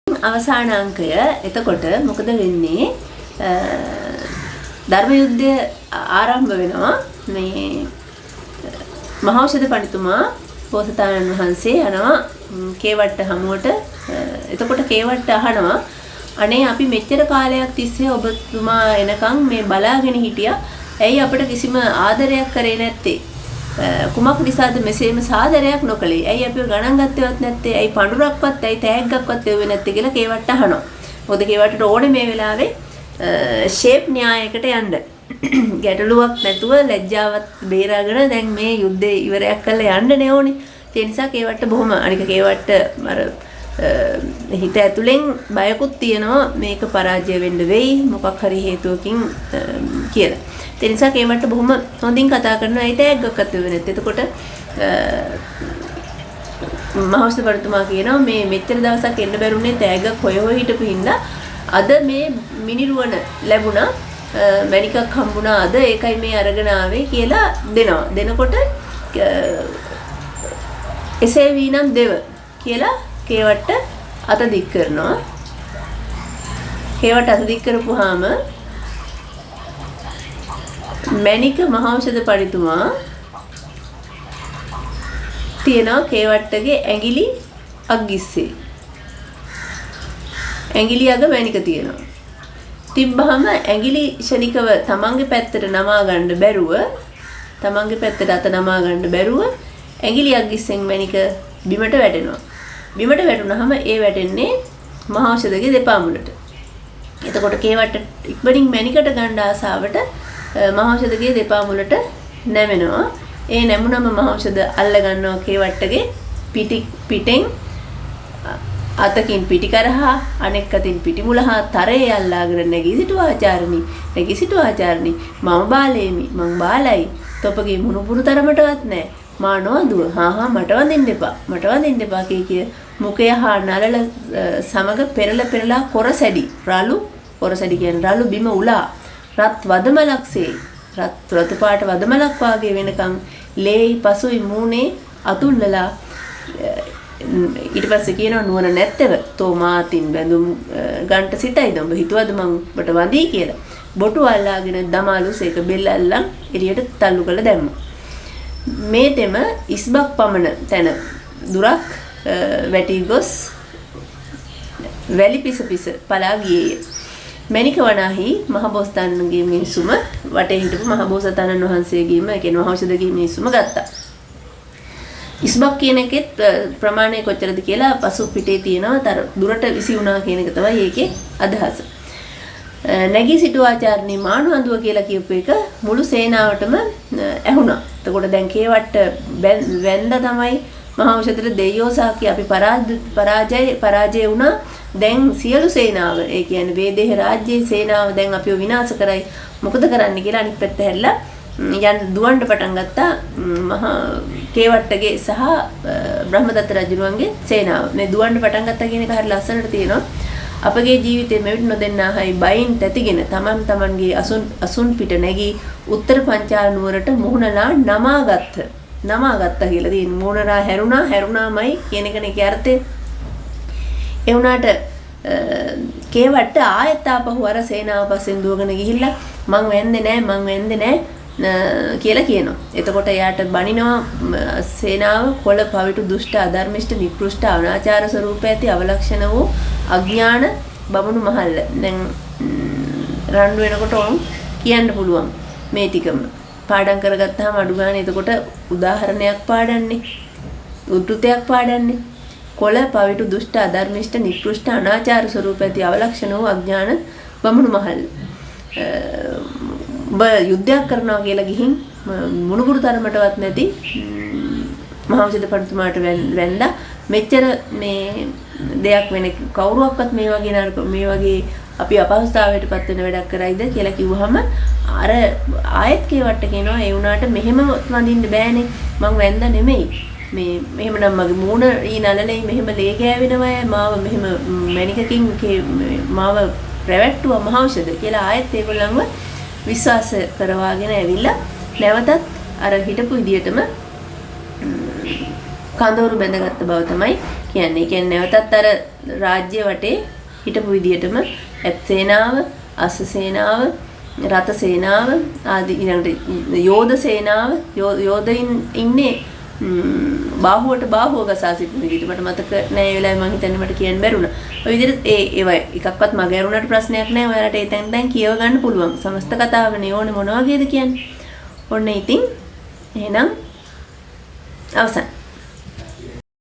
අවසාන අංකය එතකොට මොකද වෙන්නේ ධර්ම යුද්ධය ආරම්භ වෙනවා මේ මහෞෂධ පඬිතුමා බෝසතාණන් වහන්සේ යනවා කේවට්ට හමුවට එතකොට කේවට්ට අහනවා අනේ අපි මෙච්චර කාලයක් තිස්සේ ඔබතුමා එනකන් මේ බලාගෙන හිටියා ඇයි අපිට කිසිම ආදරයක් කරේ නැත්තේ කුමක් නිසාද මෙසේම සාදරයක් නොකළේ ඇයි අපිව ගණන් ගත්තේවත් නැත්තේ ඇයි පඳුරක්වත් ඇයි තෑග්ගක්වත් දෙවෙ නැත්තේ කියලා කේවට්ට අහනවා මොකද කේවට්ටට ඕනේ මේ වෙලාවේ ෂේප් න්‍යායයකට යන්න ගැටලුවක් නැතුව ලැජ්ජාවත් බේරාගෙන දැන් මේ යුද්ධේ ඉවරයක් කරලා යන්න ඕනේ ඒ නිසා කේවට්ට බොහොම අනික කේවට්ට අර හිත ඇතුලෙන් බයකුත් තියෙනවා මේක පරාජය වෙන්න වෙයි මොකක් හරි හේතුවකින් කියලා. ඒ නිසා කේවට්ට බොහොම හොඳින් කතා කරනවා ඒ ටැග්ගක්වත් වෙන්නේ නැත්. එතකොට මහෞෂධ පඬිතුමා කියනවා මේ මෙච්චර දවසක් එන්න බැරුනේ ටැග්ගක් හොය හිටපු හින්දා අද මේ මිනිරුවන ලැබුණා මැණිකක් හම්බුණා අද ඒකයි මේ අරගෙන ආවේ කියලා දෙනවා. දෙනකොට එසේ වීනම් දෙව කියලා කේවට්ට අත දික් කරනවා. කේවට්ට අත දික් කරපුවාම මැණික මහෞෂධ පඬිතුමා තියනවා කේවට්ටගේ ඇඟිලි අග්ගිස්සේ. ඇඟිලි අග මැණික තියෙනවා. තිබ්බහම ඇඟිලි ශනිකව තමන්ගේ පැත්තට නමා ගන්න බැරුව තමන්ගේ පැත්තට අත නමා ගන්න බැරුව ඇඟිලි අග්ගිස්සෙන් මැණික බිමට වැටෙනවා. බිමට වැටුනහම ඒ වැටෙන්නේ මහෞෂධගේ දෙපා මුලට. එතකොට කේවට්ට ඉක්මනින් මැණිකට ගන්න ආසාවට මහෞෂධගේ දෙපා මුලට නැමෙනවා. ඒ නැමුණම මහෞෂධ අල්ල ගන්නවා කේවට්ටගේ පිටෙන් අතකින් පිටි කරහා අනෙක් අතින් පිටි මුලහා තරේ අල්ලාගෙන නැගී සිටුවා ආචාර්නි මම බාලේමි මං බාලයි තොපගේ මුණුපුරු තරමටවත් නැහැ මා නොවඳුව මට වඳින්න එපා කිය මුඛය හා නලල සමග පෙරලා කොරසැඩි කොරසැඩි කියන්නේ රළු බිම උලා රත් වදමලක්සේ රතු පාට වදමලක් වාගේ වෙනකන් ලේයි පසුයි මූණේ අතුල්ලලා ඊට පස්සේ කියනවා නුවණ නැත්තව තෝ මාතින් බැඳුම් ගන්ට සිටයිද උඹ හිතුවද මං ඔබට වඳී කියලා බොටු අල්ලාගෙන දමාලුස් ඒක බෙල්ල අල්ලන් එළියට තල්ලු කරලා දැම්මා මේ තෙම ඉස්බක් පමණ තැන දුරක් වැටි ගොස් වැලි පිස පලා ගියේය මැණික වනාහි මහබෝසතාණන්ගේ මිනිසුම වටේ හිටපු මහබෝසතාණන් වහන්සේගේම ඒ කියන්නේ මහෞෂධගේ මිනිසුම ගත්තා ඉස්බක් කියන එකෙත් ප්‍රමාණය කොච්චරද කියලා පසු පිටේ තියෙනවා දුරට විසි වුණා කියන එක තමයි ඒකේ අදහස. නැගී සිටු ආචාර්යනි මානුවඳුව කියලා කියපු එක මුළු සේනාවටම ඇහුණා. එතකොට දැන් කේවට්ට වැන්ද තමයි මහෞෂධට දෙයියෝ සාකි අපි පරාජය වුණා. දැන් සියලු සේනාව ඒ කියන්නේ වේදේහ රාජ්‍යයේ සේනාව දැන් අපිව විනාශ කරයි. මොකද කරන්න කියලා අනිත් පැත්ත හැරිලා යන් දුවන්න පටන් ගත්තා මහා කේවට්ටගේ සහ බ්‍රහ්මදත්ත රජුරුවන්ගේ සේනාව. මේ දුවන්න පටන් ගත්තා කියන එක හරි ලස්සනට තියෙනවා. අපගේ ජීවිතේ මෙවිට නොදෙන්නාහයි බයින් තැතිගෙන තමන්ගේ අසුන් පිට නැගී උත්තර පංචාල නුවරට මුහුණලා නමාගත්තා කියලා තියෙන. මුහුණලා හැරුණාමයි කියන එකනේ ඒකේ අර්ථය. ඒ වුණාට කේවට්ට ආයෙත් ආපහු අර සේනාව පස්සෙන් දුවගෙන ගිහිල්ලා මං වෙන්නේ නැහැ කියලා කියනවා. එතකොට එයාට බනිනවා සේනාව කොළ පවිටු දුෂ්ට අධර්මිෂ්ඨ නිකෘෂ්ඨ අනාචාර ස්වරූප ඇති අවලක්ෂණ වූ අඥාන බමුණු මහල්ල. දැන් රණ්ඩු වෙනකොට උන් කියන්න පුළුවන් මේ ටිකම. පාඩම් කරගත්තාම අඩු ගන්න එතකොට උදාහරණයක් පාඩන්නේ. උද්ෘතයක් පාඩන්නේ. කොළ පවිටු දුෂ්ට අධර්මිෂ්ඨ නිකෘෂ්ඨ අනාචාර ස්වරූප ඇති අවලක්ෂණ වූ අඥාන බමුණු මහල්ල. යුද්ධයක් කරනවා කියලා ගිහින් මුණුපුරු තරමටවත් නැති මහෞෂධ පඬිතුමාට වැන්දා මෙච්චර මේ දෙයක් වෙන කවුරුවක්වත් මේ වගේ අපි අපහසුතාවයට පත් වෙන වැඩක් කරයිද කියලා කිව්වහම අර ආයෙත් කේවට්ට කියනවා ඒ වුණාට මෙහෙම වඳින්න බෑනේ මං වැන්දා නෙමෙයි මේ මෙහෙමනම් මගේ මූණ ඊ නලලේ මෙහෙම ලේ ගෑවෙනවා මාව මෙහෙම මැණිකකින් මාව රැවට්ටුවා මහෞෂධ කියලා ආයෙත් ඒගොල්ලන්ව විශ්වාස කරවාගෙන ඇවිල්ලා නැවතත් අර හිටපු විදියටම කඳවුරු බැඳගත්ත බව තමයි කියන්නේ. කියන්නේ නැවතත් අර රාජ්‍ය වටේ හිටපු විදිහටම ඇත් සේනාව, අස්ස සේනාව, රත සේනාව ආදී ඊළඟට යෝධ සේනාව යෝධයින් ඉන්නේ බාහුවට බාහුව ගසා සිටින විදිහට මට මතක නෑ ඒ වෙලාවේ මම හිතන්නේ මට කියන්න බැරුණා. ඔය විදිහට ඒවා එකක්වත් මග ඇරුණාට ප්‍රශ්නයක් නෑ. ඔයාලට ඒ තැන් කියව ගන්න පුළුවන්. සමස්ත කතාවනේ ඕනේ මොන වගේද කියන්නේ. ඔන්න ඉතින් එහෙනම් අවසන්.